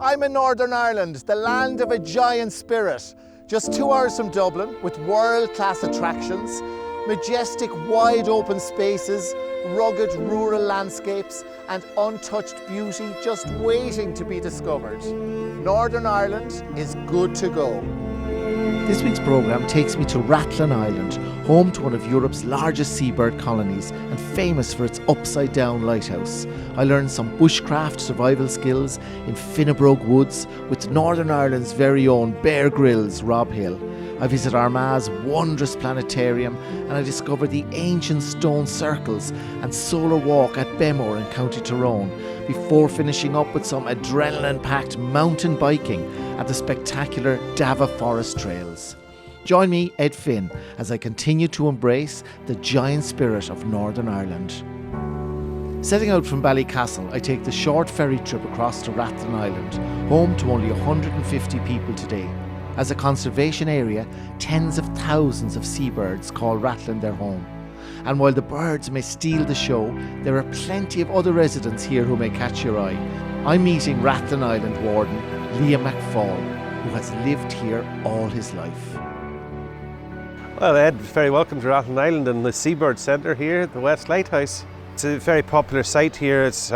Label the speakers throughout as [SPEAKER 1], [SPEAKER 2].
[SPEAKER 1] I'm in Northern Ireland, the land of a giant spirit. Just 2 hours from Dublin, with world-class attractions, majestic wide open spaces, rugged rural landscapes and untouched beauty just waiting to be discovered. Northern Ireland is good to go. This week's programme takes me to Rathlin Island, home to one of Europe's largest seabird colonies and famous for its upside-down lighthouse. I learned some bushcraft survival skills in Finnebrogue Woods with Northern Ireland's very own Bear Grylls Rob Hill. I visit Armagh's wondrous planetarium and I discover the ancient stone circles and solar walk at Beaghmore in County Tyrone before finishing up with some adrenaline-packed mountain biking at the spectacular Davagh Forest trails. Join me, Ed Finn, as I continue to embrace the giant spirit of Northern Ireland. Setting out from Ballycastle, I take the short ferry trip across to Rathlin Island, home to only 150 people today. As a conservation area, tens of thousands of seabirds call Rathlin their home. And while the birds may steal the show, there are plenty of other residents here who may catch your eye. I'm meeting Rathlin Island warden Hugh McCloy, who has lived here all his life.
[SPEAKER 2] Well, Ed, very welcome to Rathlin Island and the Seabird Centre here at the West Lighthouse. It's a very popular site here. It's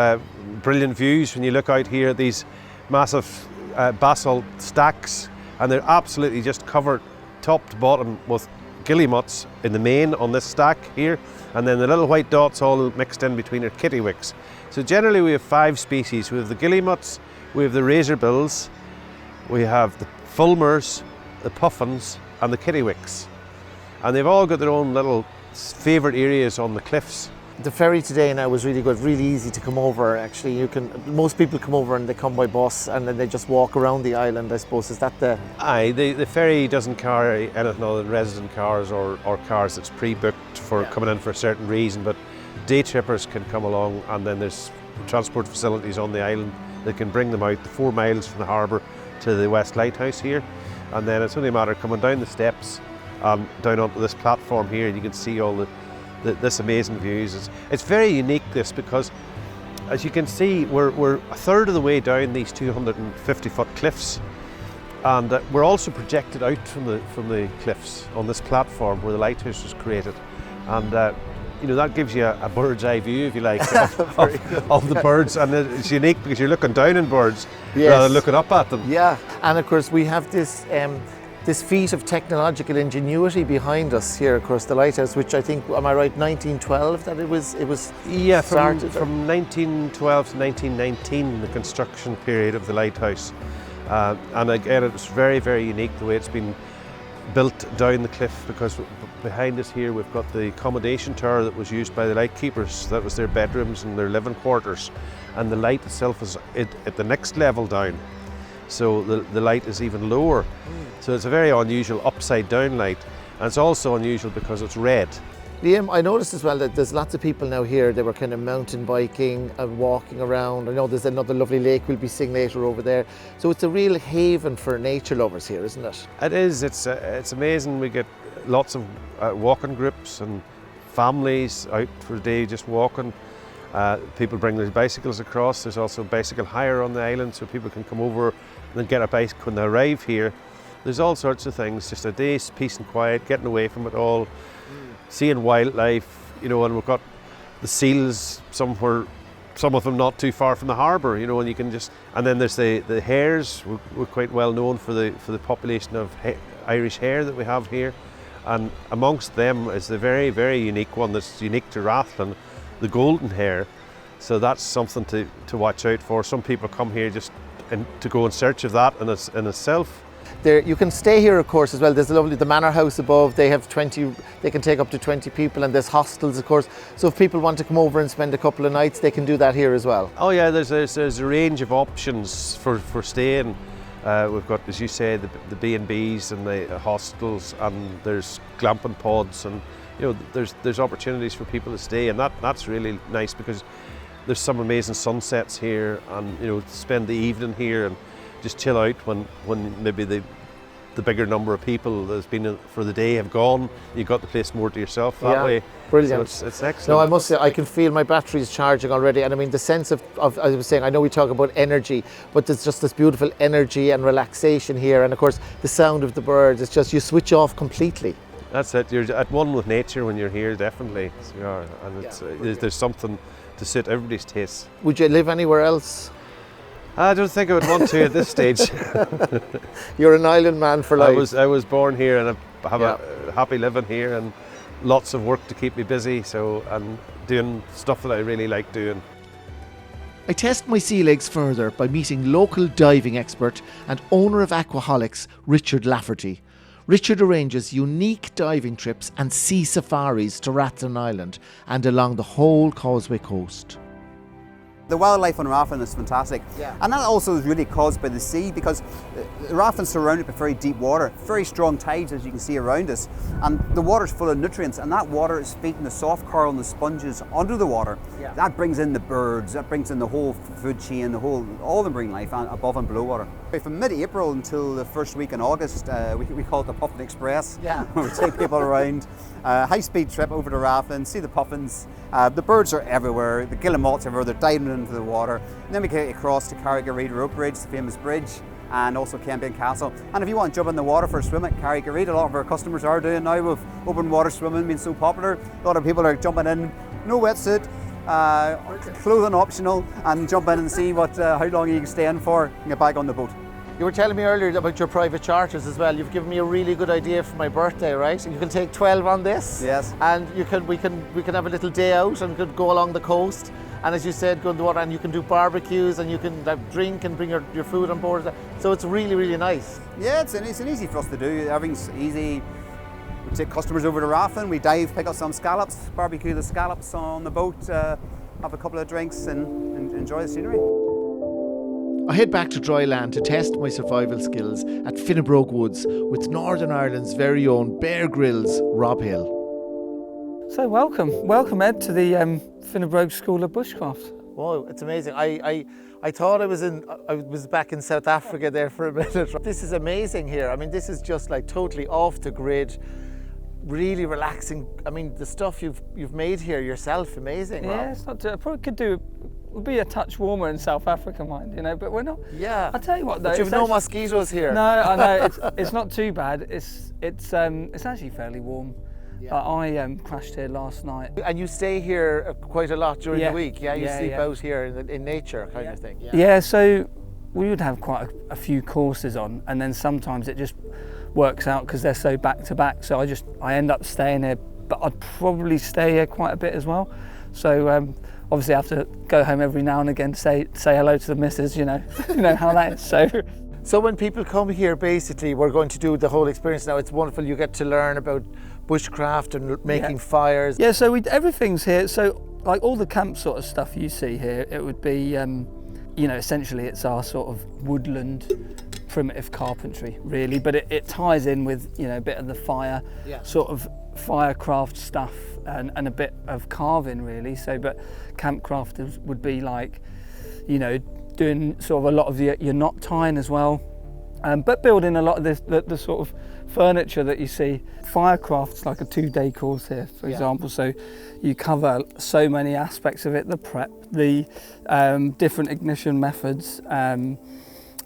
[SPEAKER 2] brilliant views when you look out here at these massive basalt stacks, and they're absolutely just covered top to bottom with guillemots in the main on this stack here, and then the little white dots all mixed in between are kittiwakes. So generally we have 5 species. We have the guillemots, we have the razorbills, we have the fulmars, the puffins and the kittiwakes. And they've all got their own little favourite areas on the cliffs.
[SPEAKER 1] The ferry today now was really good, really easy to come over actually. Most people come over and they come by bus and then they just walk around the island, I suppose. Is that the...
[SPEAKER 2] Aye, the ferry doesn't carry anything other than resident cars or cars that's pre-booked for coming in for a certain reason, but day trippers can come along, and then there's transport facilities on the island that can bring them out the 4 miles from the harbour to the West Lighthouse here, and then it's only a matter of coming down the steps down onto this platform here, and you can see all this amazing views. It's very unique, this, because as you can see we're a third of the way down these 250-foot cliffs, and we're also projected out from the cliffs on this platform where the lighthouse was created, and you know, that gives you a bird's eye view, if you like, of the birds, and it's unique because you're looking down on birds rather than looking up at them.
[SPEAKER 1] Yeah, and of course we have this feat of technological ingenuity behind us here across the lighthouse, which I think, am I right, 1912 that it was
[SPEAKER 2] yeah,
[SPEAKER 1] started?
[SPEAKER 2] From 1912 to 1919, the construction period of the lighthouse. And again, it's very, very unique the way it's been built down the cliff, because behind us here we've got the accommodation tower that was used by the lightkeepers. That was their bedrooms and their living quarters, and the light itself is at the next level down, so the light is even lower. So it's a very unusual upside down light, and it's also unusual because it's red.
[SPEAKER 1] Liam, I noticed as well that there's lots of people now here. They were kind of mountain biking and walking around. I know there's another lovely lake we'll be seeing later over there. So it's a real haven for nature lovers here, isn't it?
[SPEAKER 2] It is. It's amazing. We get lots of walking groups and families out for the day just walking. People bring their bicycles across. There's also bicycle hire on the island, so people can come over and then get a bike when they arrive here. There's all sorts of things. Just a day's peace and quiet, getting away from it all. Seeing wildlife, you know, and we've got the seals somewhere, some of them not too far from the harbour, you know, and you can just, and then there's the hares. We're quite well known for the population of Irish hare that we have here, and amongst them is the very, very unique one that's unique to Rathlin, the golden hare. So that's something to watch out for. Some people come here just to go in search of that in itself.
[SPEAKER 1] You can stay here, of course, as well. There's the manor house above. They have they can take up to 20 people, and there's hostels, of course. So if people want to come over and spend a couple of nights, they can do that here as well.
[SPEAKER 2] Oh yeah, there's a range of options for staying. We've got, as you say, the B&Bs and the hostels, and there's glamping pods, and you know, there's opportunities for people to stay, and that's really nice because there's some amazing sunsets here, and you know, spend the evening here and just chill out when maybe the the bigger number of people that's been for the day have gone. You've got the place more to yourself that way.
[SPEAKER 1] Brilliant.
[SPEAKER 2] So it's excellent.
[SPEAKER 1] No, I must say, I can feel my batteries charging already. And I mean, the sense of, as I was saying, I know we talk about energy, but there's just this beautiful energy and relaxation here. And of course, the sound of the birds, it's just, you switch off completely.
[SPEAKER 2] That's it. You're at one with nature when you're here, definitely. So you are. And it's, there's something to suit everybody's tastes.
[SPEAKER 1] Would you live anywhere else?
[SPEAKER 2] I don't think I would want to at this stage.
[SPEAKER 1] You're an island man for life.
[SPEAKER 2] I was born here, and I have a happy living here, and lots of work to keep me busy. So I'm doing stuff that I really like doing.
[SPEAKER 1] I test my sea legs further by meeting local diving expert and owner of Aquaholics, Richard Lafferty. Richard arranges unique diving trips and sea safaris to Rathlin Island and along the whole Causeway coast.
[SPEAKER 3] The wildlife on Rathlin is fantastic, and that also is really caused by the sea, because Rathlin's surrounded by very deep water, very strong tides as you can see around us, and the water's full of nutrients, and that water is feeding the soft coral and the sponges under the water. That brings in the birds, that brings in the whole food chain, all the marine life above and below water. From mid-April until the first week in August, we call it the Puffin Express. We take people around, high-speed trip over to Rathlin, see the puffins. The birds are everywhere, the guillemots everywhere, they're diving into the water. And then we get across to Carrigareed Rope Bridge, the famous bridge, and also Campion Castle. And if you want to jump in the water for a swim at Carrigareed, a lot of our customers are doing now with open water swimming being so popular. A lot of people are jumping in, no wetsuit, clothing optional, and jump in and see how long you can stay in for and get back on the boat. You were telling me earlier about your private charters as well. You've given me a really good idea for my birthday, right? You can take 12 on this. Yes. And we can have a little day out and could go along the coast. And as you said, go in the water, and you can do barbecues, and you can drink and bring your food on board. So it's really, really nice. Yeah, it's an easy for us to do. Everything's easy. We take customers over to Rathlin, we dive, pick up some scallops, barbecue the scallops on the boat, have a couple of drinks and enjoy the scenery. I head back to dry land to test my survival skills at Finnebrogue Woods with Northern Ireland's very own Bear Grylls, Rob Hill.
[SPEAKER 4] So welcome Ed to the Finnerbrog School of Bushcraft.
[SPEAKER 1] Wow, it's amazing. I thought I was back in South Africa there for a minute. This is amazing here. I mean, this is just like totally off the grid, really relaxing. I mean, the stuff you've made here yourself, amazing.
[SPEAKER 4] Yeah,
[SPEAKER 1] Rob.
[SPEAKER 4] it's not. I probably could do. Would be a touch warmer in South Africa, mind, but we're not.
[SPEAKER 1] Yeah.
[SPEAKER 4] I tell you what, though.
[SPEAKER 1] But you've no mosquitoes here.
[SPEAKER 4] No, I know it's not too bad. It's actually fairly warm. Yeah. I crashed here last night.
[SPEAKER 1] And you stay here quite a lot during the week, yeah? You sleep out here in nature kind of thing.
[SPEAKER 4] Yeah, so we would have quite a few courses on, and then sometimes it just works out because they're so back to back. So I end up staying here, but I'd probably stay here quite a bit as well. So obviously I have to go home every now and again, say hello to the missus, you know how that is.
[SPEAKER 1] So when people come here, basically we're going to do the whole experience now. It's wonderful, you get to learn about bushcraft and making fires.
[SPEAKER 4] Yeah, so everything's here. So like all the camp sort of stuff you see here, it would be, essentially it's our sort of woodland primitive carpentry really, but it ties in with, a bit of the fire, sort of firecraft stuff and a bit of carving really. So, but campcraft would be like, doing sort of a lot of your knot tying as well, but building a lot of the sort of furniture that you see. Firecraft's like a 2-day course here, for example, so you cover so many aspects of it, the prep, the different ignition methods, and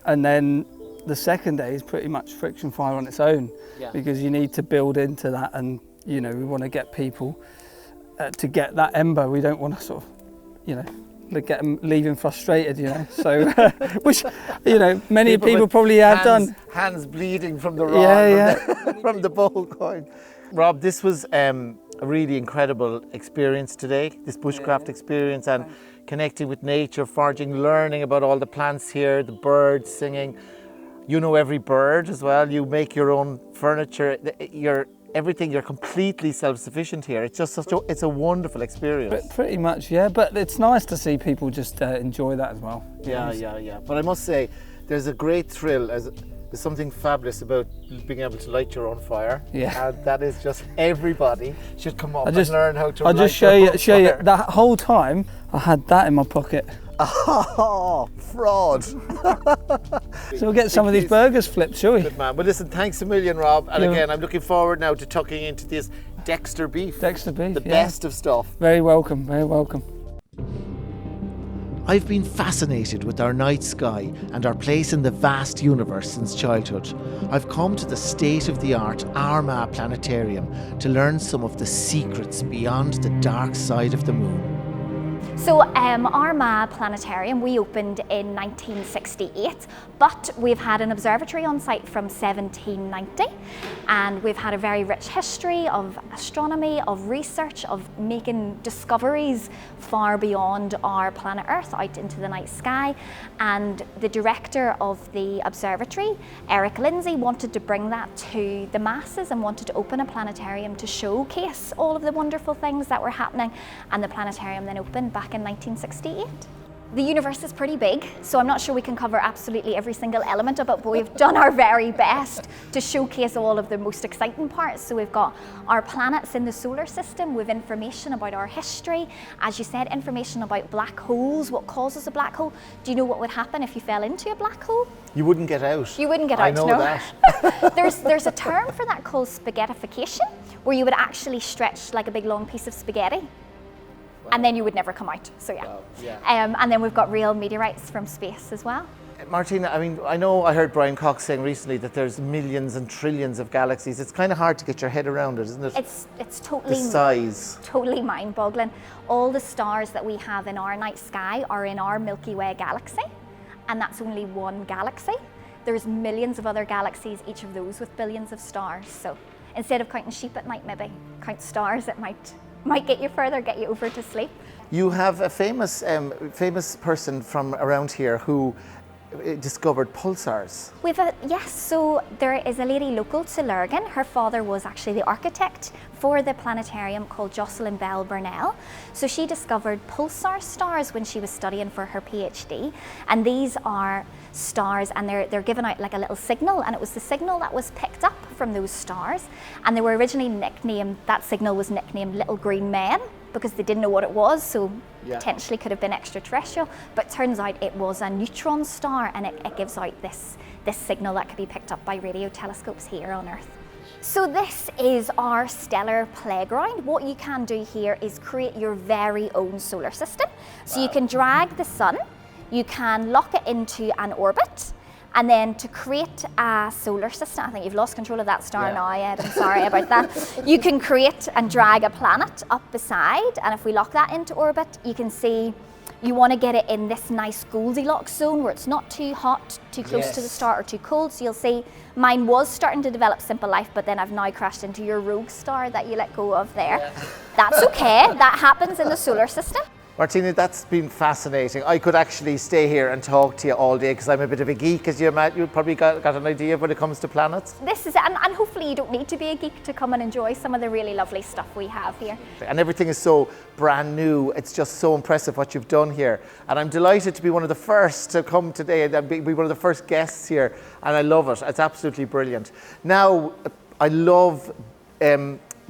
[SPEAKER 4] then the second day is pretty much friction fire on its own, because you need to build into that, and we want to get people to get that ember. We don't want to sort of, get them leaving frustrated, So, which, many people probably have done.
[SPEAKER 1] Hands bleeding from the rod, from the bowl coin. Rob, this was a really incredible experience today, this bushcraft experience, and connecting with nature, foraging, learning about all the plants here, the birds singing. You know every bird as well. You make your own furniture. Everything, you're completely self-sufficient here. It's just it's a wonderful experience.
[SPEAKER 4] But pretty much, yeah. But it's nice to see people just enjoy that as well.
[SPEAKER 1] Yeah. But I must say, there's a great thrill. There's something fabulous about being able to light your own fire.
[SPEAKER 4] Yeah.
[SPEAKER 1] And that is just, everybody should come up and learn how to
[SPEAKER 4] I'll
[SPEAKER 1] light
[SPEAKER 4] just show you. That whole time, I had that in my pocket.
[SPEAKER 1] Oh, fraud.
[SPEAKER 4] So we'll get some of these burgers flipped, shall we?
[SPEAKER 1] Good man. Well, listen, thanks a million, Rob. And
[SPEAKER 4] Yeah.
[SPEAKER 1] again, I'm looking forward now to tucking into this Dexter beef.
[SPEAKER 4] Dexter beef,
[SPEAKER 1] The
[SPEAKER 4] yeah.
[SPEAKER 1] best of stuff.
[SPEAKER 4] Very welcome, very welcome.
[SPEAKER 1] I've been fascinated with our night sky and our place in the vast universe since childhood. I've come to the state-of-the-art Armagh Planetarium to learn some of the secrets beyond the dark side of the moon.
[SPEAKER 5] So Armagh Planetarium, we opened in 1968, but we've had an observatory on site from 1790, and we've had a very rich history of astronomy, of research, of making discoveries far beyond our planet Earth, out into the night sky. And the director of the observatory, Eric Lindsay, wanted to bring that to the masses and wanted to open a planetarium to showcase all of the wonderful things that were happening, and the planetarium then opened back in 1968. The universe is pretty big, so I'm not sure we can cover absolutely every single element of it, but we've done our very best to showcase all of the most exciting parts. So we've got our planets in the solar system, with information about our history, as you said, information about black holes, what causes a black hole. Do you know what would happen if you fell into a black hole?
[SPEAKER 1] You wouldn't get out.
[SPEAKER 5] You wouldn't get
[SPEAKER 1] I
[SPEAKER 5] out,
[SPEAKER 1] know
[SPEAKER 5] no.
[SPEAKER 1] that.
[SPEAKER 5] There's a term for that called spaghettification, where you would actually stretch like a big long piece of spaghetti. And then you would never come out, so yeah.
[SPEAKER 1] Wow, yeah.
[SPEAKER 5] And then we've got real meteorites from space as well.
[SPEAKER 1] Martina, I mean, I heard Brian Cox saying recently that there's millions and trillions of galaxies. It's kind of hard to get your head around it, isn't it?
[SPEAKER 5] It's totally
[SPEAKER 1] the size.
[SPEAKER 5] Totally mind-boggling. All the stars that we have in our night sky are in our Milky Way galaxy, and that's only one galaxy. There's millions of other galaxies, each of those with billions of stars. So instead of counting sheep at night, maybe count stars. It might get you further, get you over to sleep.
[SPEAKER 1] You have a famous person from around here who discovered pulsars.
[SPEAKER 5] Yes, so there is a lady local to Lurgan. Her father was actually the architect for the planetarium, called Jocelyn Bell Burnell. So she discovered pulsar stars when she was studying for her PhD, and these are stars, and they're given out like a little signal, and it was the signal that was picked up from those stars, and they were originally nicknamed, that signal was nicknamed Little Green Men, because they didn't know what it was, so potentially could have been extraterrestrial, but turns out it was a neutron star, and it gives out this signal that could be picked up by radio telescopes here on Earth. So this is our stellar playground. What you can do here is create your very own solar system. So you can drag the sun, you can lock it into an orbit, and then to create a solar system, I think you've lost control of that star now, Ed, I'm sorry about that. You can create and drag a planet up beside, and if we lock that into orbit, you can see you want to get it in this nice Goldilocks zone where it's not too hot, too close to the star, or too cold. So you'll see mine was starting to develop simple life, but then I've now crashed into your rogue star that you let go of there. That's okay, that happens in the solar system.
[SPEAKER 1] Martina, that's been fascinating. I could actually stay here and talk to you all day because I'm a bit of a geek, as you probably got an idea when it comes to planets.
[SPEAKER 5] This is it, and hopefully you don't need to be a geek to come and enjoy some of the really lovely stuff we have here.
[SPEAKER 1] And everything is so brand new. It's just so impressive what you've done here. And I'm delighted to be one of the first to come today and be one of the first guests here. And I love it. It's absolutely brilliant. Now, I love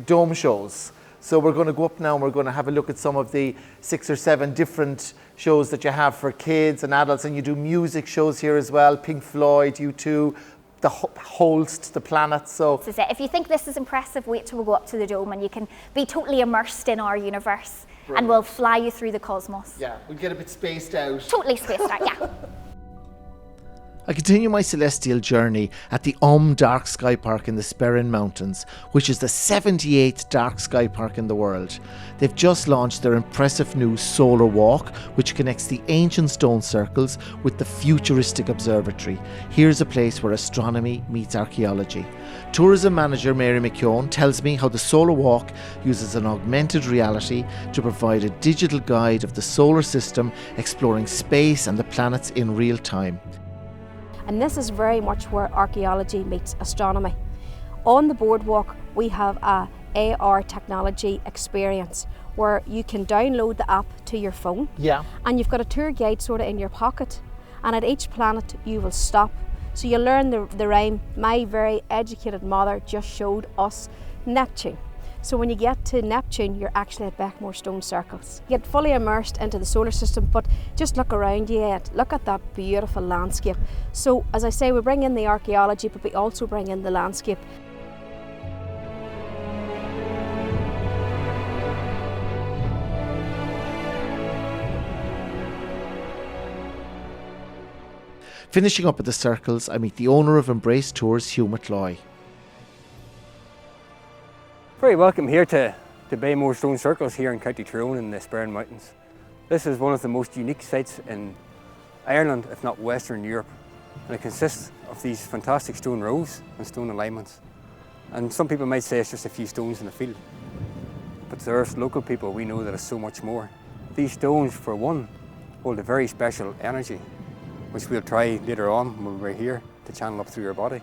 [SPEAKER 1] dome shows. So we're going to go up now and we're going to have a look at some of the 6 or 7 different shows that you have for kids and adults, and you do music shows here as well, Pink Floyd, U2, the Holst, the planets. So
[SPEAKER 5] this is it. If you think this is impressive, wait till we go up to the dome and you can be totally immersed in our universe. Brilliant. And we'll fly you through the cosmos.
[SPEAKER 1] Yeah, we'll get a bit spaced out.
[SPEAKER 5] Totally spaced out, yeah.
[SPEAKER 1] I continue my celestial journey at the Dark Sky Park in the Sperrin Mountains, which is the 78th dark sky park in the world. They've just launched their impressive new solar walk, which connects the ancient stone circles with the futuristic observatory. Here's a place where astronomy meets archaeology. Tourism manager Mary McKeown tells me how the solar walk uses an augmented reality to provide a digital guide of the solar system, exploring space and the planets in real time.
[SPEAKER 6] And this is very much where archaeology meets astronomy. On the boardwalk, we have a AR technology experience where you can download the app to your phone. Yeah. And you've got a tour guide sort of in your pocket. And at each planet, you will stop. So you learn the rhyme, my very educated mother just showed us Neptune. So when you get to Neptune, you're actually at Beaghmore stone circles. You get fully immersed into the solar system, but just look around you and look at that beautiful landscape. So as I say, we bring in the archaeology, but we also bring in the landscape.
[SPEAKER 1] Finishing up at the circles, I meet the owner of Embrace Tours, Hugh McCloy.
[SPEAKER 7] Very welcome here to Beaghmore Stone Circles here in County Tyrone in the Sperrin Mountains. This is one of the most unique sites in Ireland, if not Western Europe, and it consists of these fantastic stone rows and stone alignments. And some people might say it's just a few stones in the field, but to us local people, we know that it's so much more. These stones, for one, hold a very special energy, which we'll try later on when we're here to channel up through your body.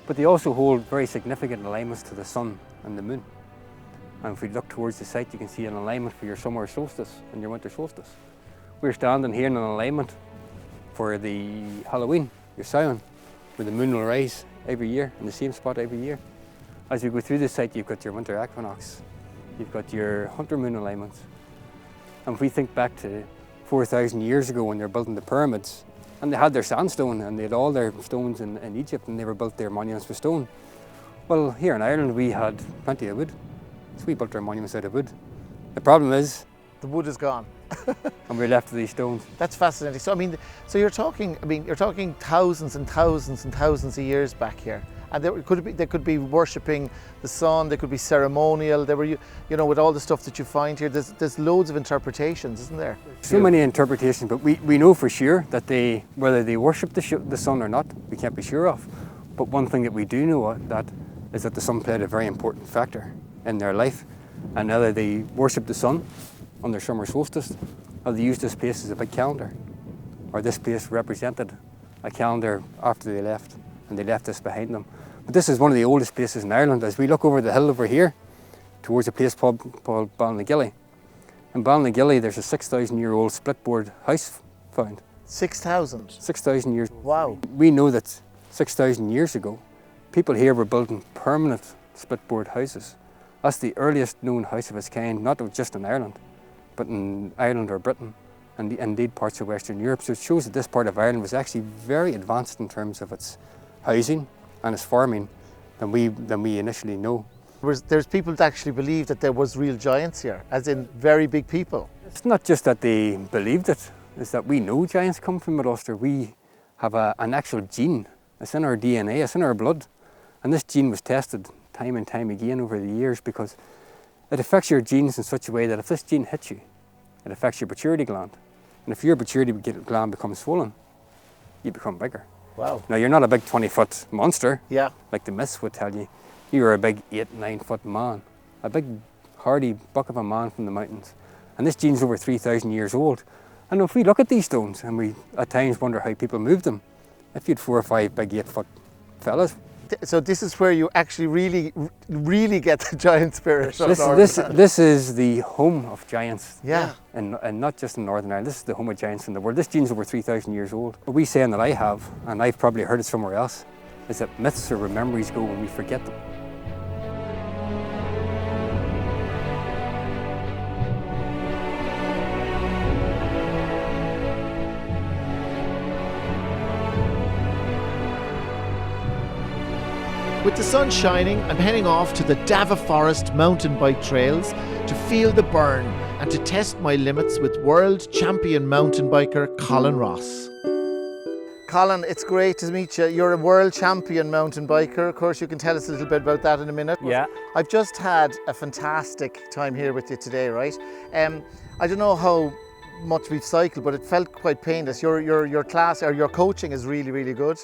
[SPEAKER 7] But they also hold very significant alignments to the sun and the moon. And if we look towards the site, you can see an alignment for your summer solstice and your winter solstice. We're standing here in an alignment for the Halloween, your Samhain, where the moon will rise every year in the same spot every year. As you go through the site, you've got your winter equinox, you've got your hunter moon alignments. And if we think back to 4,000 years ago when they were building the pyramids, and they had their sandstone and they had all their stones in Egypt, and they were built their monuments with stone. Well, here in Ireland we had plenty of wood, so we built our monuments out of wood. The problem is
[SPEAKER 1] The wood is gone.
[SPEAKER 7] and we're left with these stones.
[SPEAKER 1] That's fascinating. So you're talking thousands and thousands and thousands of years back here. And they could be worshipping the sun, they could be ceremonial, they were, you know, with all the stuff that you find here, there's loads of interpretations, isn't there?
[SPEAKER 7] So many interpretations, but we know for sure that whether they worship the sun or not, we can't be sure of. But one thing that we do know is that the sun played a very important factor in their life. And either they worship the sun on their summer solstice, or they use this place as a big calendar, or this place represented a calendar after they left, and they left this behind them. But this is one of the oldest places in Ireland. As we look over the hill over here, towards a place called Ballinagilly. In Ballinagilly, there's a 6,000-year-old split-board house found.
[SPEAKER 1] 6,000?
[SPEAKER 7] 6,000 years.
[SPEAKER 1] Wow.
[SPEAKER 7] We know that 6,000 years ago, people here were building permanent split-board houses. That's the earliest known house of its kind, not just in Ireland, but in Ireland or Britain, and indeed parts of Western Europe. So it shows that this part of Ireland was actually very advanced in terms of its housing and its farming than we initially know.
[SPEAKER 1] There's people that actually believe that there was real giants here, as in very big people.
[SPEAKER 7] It's not just that they believed it, it's that we know giants come from Mid Ulster. We have an actual gene. It's in our DNA, it's in our blood. And this gene was tested time and time again over the years because it affects your genes in such a way that if this gene hits you, it affects your pituitary gland. And if your pituitary gland becomes swollen, you become bigger.
[SPEAKER 1] Wow.
[SPEAKER 7] Now, you're not a big 20-foot monster,
[SPEAKER 1] Yeah.
[SPEAKER 7] like the myths would tell you. You're a big 8-9-foot man, a big hardy buck of a man from the mountains. And this gene's over 3,000 years old. And if we look at these stones, and we at times wonder how people moved them, if you had 4 or 5 big 8-foot fellas.
[SPEAKER 1] So this is where you actually really get the giant spirit of Northern Ireland.
[SPEAKER 7] This is the home of giants.
[SPEAKER 1] Yeah.
[SPEAKER 7] And not just in Northern Ireland, this is the home of giants in the world. This gene's over 3,000 years old. What we saying that I have, and I've probably heard it somewhere else, is that myths are where memories go when we forget them.
[SPEAKER 1] With the sun shining, I'm heading off to the Davagh Forest mountain bike trails to feel the burn and to test my limits with world champion mountain biker Colin Ross. Colin, it's great to meet you. You're a world champion mountain biker. Of course, you can tell us a little bit about that in a minute.
[SPEAKER 7] Yeah.
[SPEAKER 1] I've just had a fantastic time here with you today, right? I don't know how much we've cycled, but it felt quite painless. Your class or your coaching is really, really good.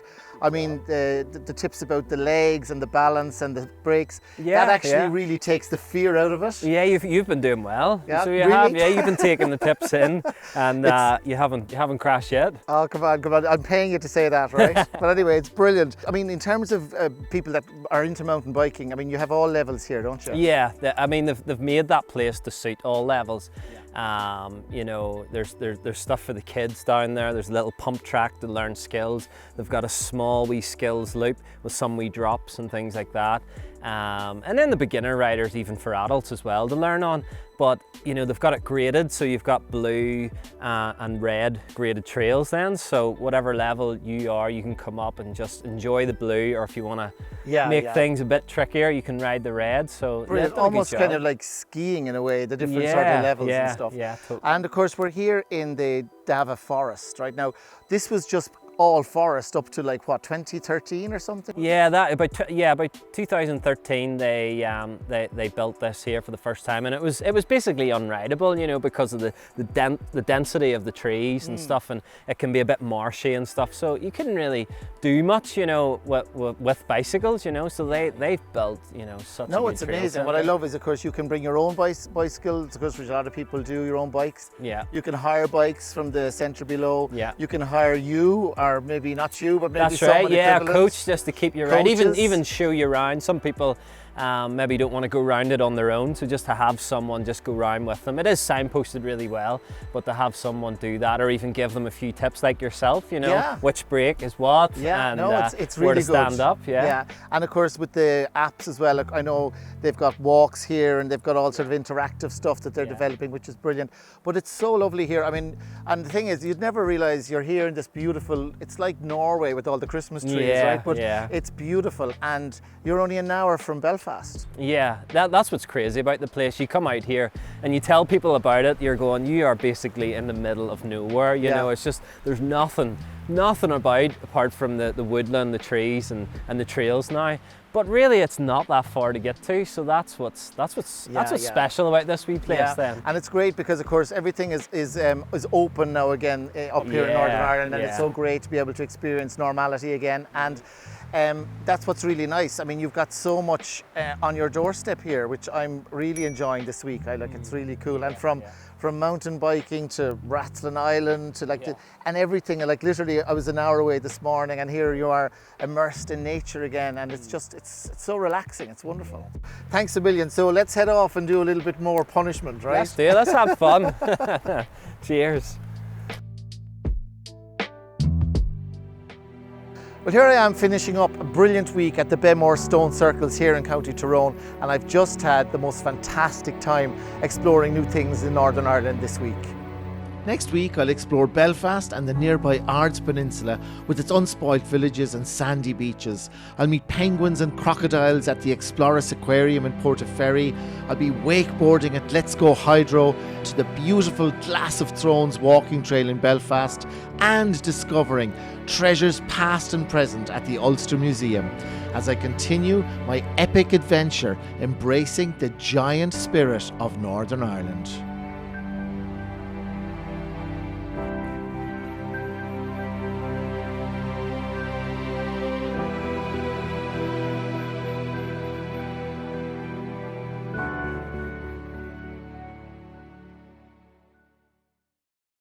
[SPEAKER 1] I mean, the tips about the legs and the balance and the brakes, that actually really takes the fear out of it.
[SPEAKER 8] Yeah, you've been doing well.
[SPEAKER 1] Yeah,
[SPEAKER 8] so you
[SPEAKER 1] really?
[SPEAKER 8] have. Yeah, you've been taking the tips in, and you haven't crashed yet.
[SPEAKER 1] Oh, come on. I'm paying you to say that, right? But anyway, it's brilliant. I mean, in terms of people that are into mountain biking, I mean, you have all levels here, don't you?
[SPEAKER 8] Yeah, I mean, they've made that place to suit all levels. You know, there's stuff for the kids down there. There's a little pump track to learn skills. They've got a small wee skills loop with some wee drops and things like that. And then the beginner riders, even for adults as well, to learn on. But you know, they've got it graded, so you've got blue and red graded trails then. So whatever level you are, you can come up and just enjoy the blue, or if you want to make things a bit trickier, you can ride the red. So
[SPEAKER 1] brilliant. Almost kind of like skiing in a way, the different sort of levels and stuff.
[SPEAKER 8] Yeah, totally.
[SPEAKER 1] And of course, we're here in the Davagh Forest right now. This was just all forest up to like what, 2013 or something?
[SPEAKER 8] Yeah, about 2013 they built this here for the first time, and it was basically unrideable, you know, because of the density of the trees and stuff, and it can be a bit marshy and stuff. So you couldn't really do much, you know, with bicycles, you know. So they've built, you know, such.
[SPEAKER 1] No,
[SPEAKER 8] a
[SPEAKER 1] it's amazing. What I love is, of course, you can bring your own bicycles, because a lot of people do your own bikes.
[SPEAKER 8] Yeah.
[SPEAKER 1] You can hire bikes from the centre below.
[SPEAKER 8] Yeah.
[SPEAKER 1] You can hire you, or maybe not you, but maybe
[SPEAKER 8] that's
[SPEAKER 1] someone
[SPEAKER 8] right. Yeah, a
[SPEAKER 1] equivalent.
[SPEAKER 8] coach just to keep you right. Even show you around. Some people maybe don't want to go around it on their own, so just to have someone just go around with them. It is signposted really well, but to have someone do that, or even give them a few tips like yourself, you know, which brake is what, and
[SPEAKER 1] it's really
[SPEAKER 8] where to
[SPEAKER 1] good.
[SPEAKER 8] stand up. Yeah,
[SPEAKER 1] and of course with the apps as well. Like, I know they've got walks here, and they've got all sort of interactive stuff that they're developing, which is brilliant. But it's so lovely here. I mean, and the thing is, you'd never realise you're here in this beautiful. It's like Norway with all the Christmas trees, right? But it's beautiful, and you're only an hour from Belfast.
[SPEAKER 8] Yeah, that's what's crazy about the place. You come out here and you tell people about it, you're going, you are basically in the middle of nowhere, you know. It's just, there's nothing about apart from the woodland, the trees and the trails now. But really, it's not that far to get to, so that's what's special about this wee place then.
[SPEAKER 1] And it's great because, of course, everything is open now again up here in Northern Ireland, and it's so great to be able to experience normality again. And that's what's really nice. I mean, you've got so much on your doorstep here, which I'm really enjoying this week. It's really cool. And from mountain biking to Rathlin Island to and everything. Like literally, I was an hour away this morning, and here you are immersed in nature again, and it's just it's so relaxing. It's wonderful. Thanks a million. So let's head off and do a little bit more punishment, right?
[SPEAKER 8] Let's do it. Let's have fun. Cheers.
[SPEAKER 1] Well, here I am finishing up a brilliant week at the Beaghmore Stone Circles here in County Tyrone, and I've just had the most fantastic time exploring new things in Northern Ireland this week. Next week I'll explore Belfast and the nearby Ards Peninsula with its unspoilt villages and sandy beaches. I'll meet penguins and crocodiles at the Exploris Aquarium in Portaferry. I'll be wakeboarding at Let's Go Hydro, to the beautiful Glass of Thrones walking trail in Belfast, and discovering treasures past and present at the Ulster Museum as I continue my epic adventure embracing the giant spirit of Northern Ireland.